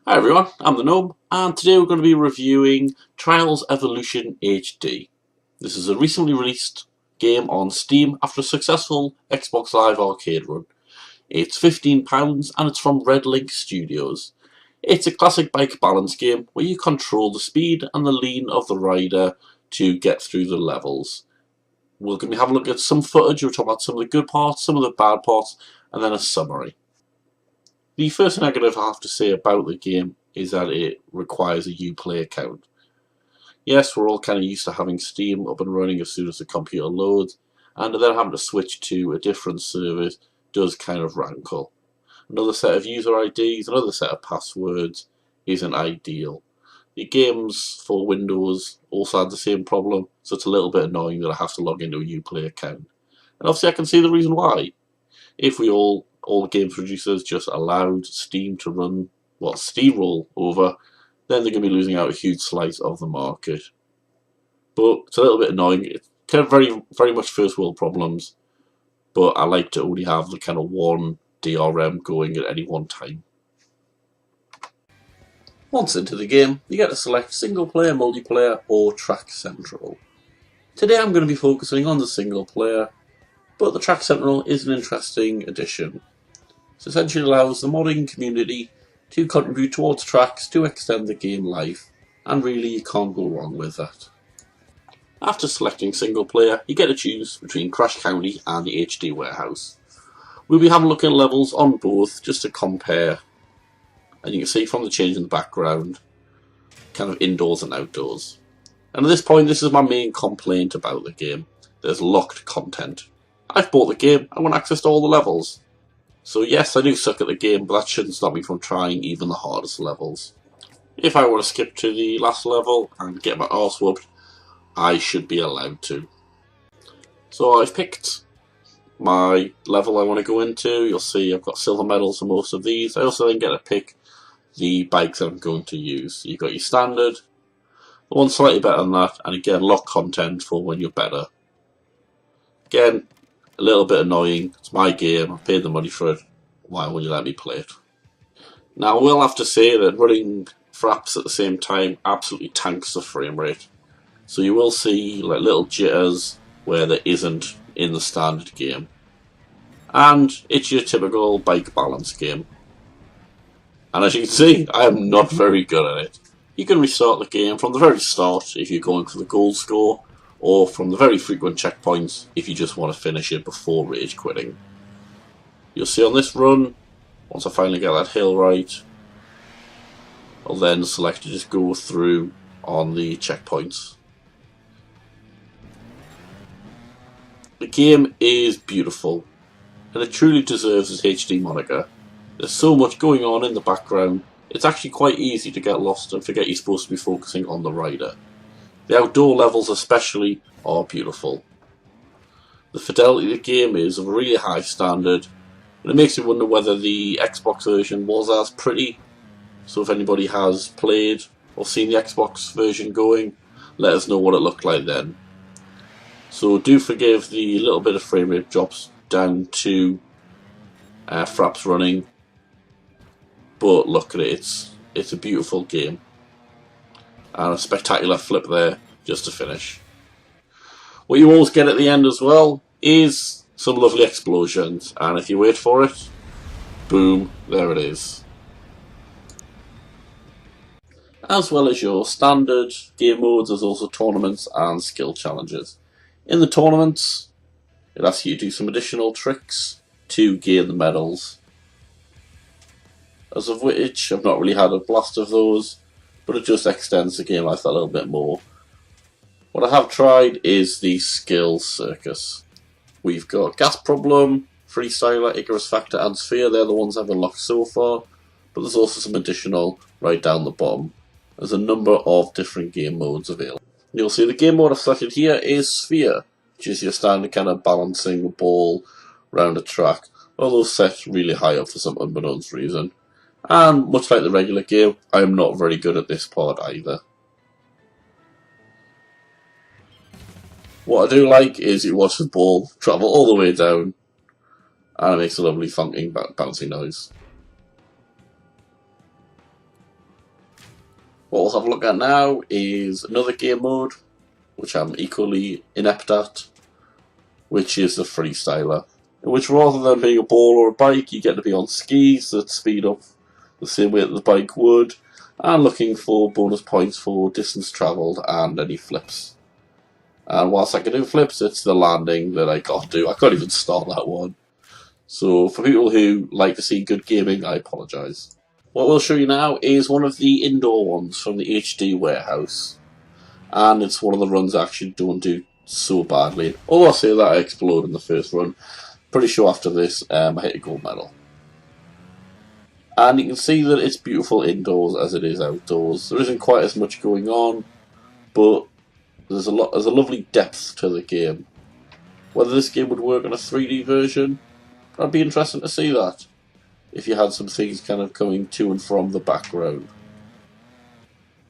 Hi everyone, I'm the Gnome, and today we're going to be reviewing Trials Evolution HD. This is a recently released game on Steam after a successful Xbox Live Arcade run. It's £15 and it's from Red Link Studios. It's a classic bike balance game where you control the speed and the lean of the rider to get through the levels. We're going to have a look at some footage, we'll talk about some of the good parts, some of the bad parts, and then a summary. The first negative I have to say about the game is that it requires a Uplay account. Yes, we're all kind of used to having Steam up and running as soon as the computer loads, and then having to switch to a different service does kind of rankle. Another set of user IDs, another set of passwords isn't ideal. The games for Windows also had the same problem, so it's a little bit annoying that I have to log into a Uplay account. And obviously I can see the reason why. If we all games producers just allowed Steam to run steamroll over, then they're going to be losing out a huge slice of the market. But it's a little bit annoying. It's kind of very much first world problems, but I like to only have the kind of one DRM going at any one time. Once into the game, you get to select single player, multiplayer, or track central. Today I'm going to be focusing on the single player, but the Track Central is an interesting addition. It essentially allows the modding community to contribute towards tracks to extend the game life, and really you can't go wrong with that. After selecting single player, you get to choose between Crash County and the HD Warehouse. We'll be having a look at levels on both just to compare, and you can see from the change in the background, kind of indoors and outdoors. And at this point, this is my main complaint about the game. There's locked content. I've bought the game, I want access to all the levels. So yes, I do suck at the game, but that shouldn't stop me from trying even the hardest levels. If I want to skip to the last level and get my arse whooped, I should be allowed to. So I've picked my level I want to go into. You'll see I've got silver medals for most of these. I also then get to pick the bikes that I'm going to use. You've got your standard, the one slightly better than that, and again lock content for when you're better. Again, a little bit annoying. It's my game, I've paid the money for it. Why won't you let me play it? Now I will have to say that running Fraps at the same time absolutely tanks the frame rate. So you will see like little jitters where there isn't in the standard game. And it's your typical bike balance game. And as you can see, I am not very good at it. You can restart the game from the very start if you're going for the gold score, or from the very frequent checkpoints if you just want to finish it before rage quitting. You'll see on this run, once I finally get that hill right, I'll then select to just go through on the checkpoints. The game is beautiful, and it truly deserves its HD moniker. There's so much going on in the background, it's actually quite easy to get lost and forget you're supposed to be focusing on the rider. The outdoor levels especially are beautiful. The fidelity of the game is of a really high standard, and it makes me wonder whether the Xbox version was as pretty. So if anybody has played or seen the Xbox version going, let us know what it looked like then. So do forgive the little bit of frame rate drops down to Fraps running, but look at it, it's a beautiful game. And a spectacular flip there just to finish. What you always get at the end as well is some lovely explosions, and if you wait for it, boom, there it is. As well as your standard game modes, there's also tournaments and skill challenges. In the tournaments, it asks you to do some additional tricks to gain the medals, as of which I've not really had a blast of those, but it just extends the game life a little bit more. What I have tried is the skill circus. We've got Gas Problem, Freestyler, Icarus Factor and Sphere. They're the ones I've unlocked so far, but there's also some additional right down the bottom. There's a number of different game modes available. You'll see the game mode I've selected here is Sphere, which is your standard kind of balancing the ball around a track, although set really high up for some unbeknownst reason. And much like the regular game, I am not very good at this part either. What I do like is you watch the ball travel all the way down, and it makes a lovely funking bouncing noise. What we'll have a look at now is another game mode, which I'm equally inept at, which is the freestyler, in which rather than being a ball or a bike, you get to be on skis that speed up the same way that the bike would, and looking for bonus points for distance travelled and any flips. And whilst I can do flips, it's the landing that I can't do. I can't even start that one. So for people who like to see good gaming, I apologise. What we'll show you now is one of the indoor ones from the HD warehouse. And it's one of the runs I actually don't do so badly. Although I say that I explode in the first run, pretty sure after this I hit a gold medal. And you can see that it's beautiful indoors as it is outdoors. There isn't quite as much going on, but there's a lovely depth to the game. Whether this game would work on a 3D version, I'd be interested to see that, if you had some things kind of coming to and from the background.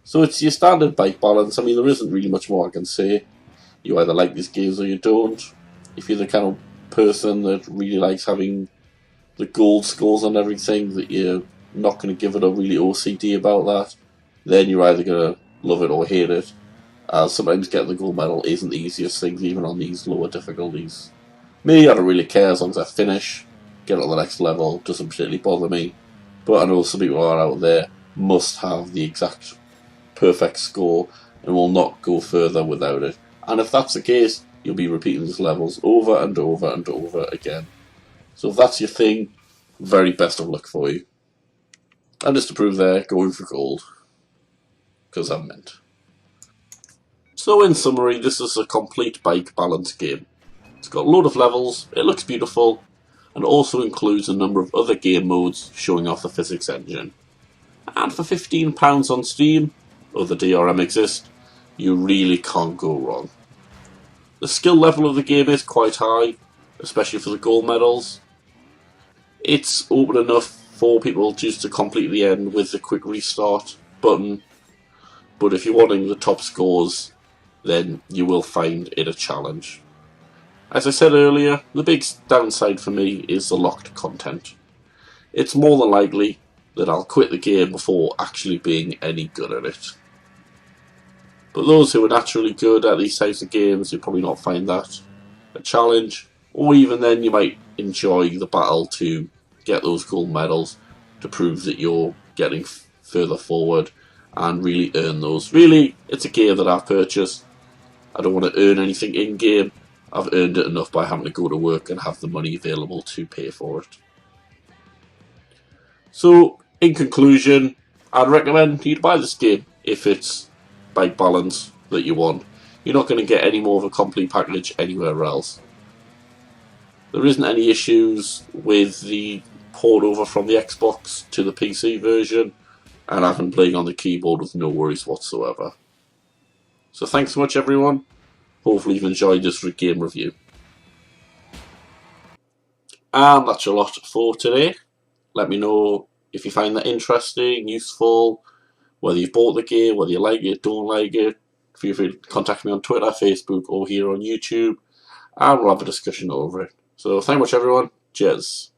So it's your standard bike balance. I mean, there isn't really much more I can say. You either like these games or you don't. If you're the kind of person that really likes having the gold scores and everything, that you're not going to give it a really OCD about that, then you're either going to love it or hate it. Sometimes getting the gold medal isn't the easiest thing, even on these lower difficulties. Me, I don't really care as long as I finish, get on the next level, doesn't particularly bother me. But I know some people are out there must have the exact perfect score and will not go further without it. And if that's the case, you'll be repeating these levels over and over and over again. So if that's your thing, very best of luck for you. And just to prove there, going for gold. Because I'm meant. So in summary, this is a complete bike balance game. It's got a load of levels, it looks beautiful, and also includes a number of other game modes showing off the physics engine. And for £15 on Steam, other DRM exist, you really can't go wrong. The skill level of the game is quite high, especially for the gold medals. It's open enough for people just to complete the end with the quick restart button, but if you're wanting the top scores, then you will find it a challenge. As I said earlier, the big downside for me is the locked content. It's more than likely that I'll quit the game before actually being any good at it. But those who are naturally good at these types of games, you'll probably not find that a challenge, or even then you might enjoy the battle to get those gold medals to prove that you're getting further forward and really earn those. Really, it's a game that I've purchased. I don't want to earn anything in-game. I've earned it enough by having to go to work and have the money available to pay for it. So, in conclusion, I'd recommend you to buy this game if it's bike balance that you want. You're not going to get any more of a complete package anywhere else. There isn't any issues with the port over from the Xbox to the PC version, and I've been playing on the keyboard with no worries whatsoever. So thanks so much everyone. Hopefully you've enjoyed this game review. And that's a lot for today. Let me know if you find that interesting, useful, whether you've bought the game, whether you like it, don't like it. Feel free to contact me on Twitter, Facebook, or here on YouTube, and we'll have a discussion over it. So thank you much everyone. Cheers.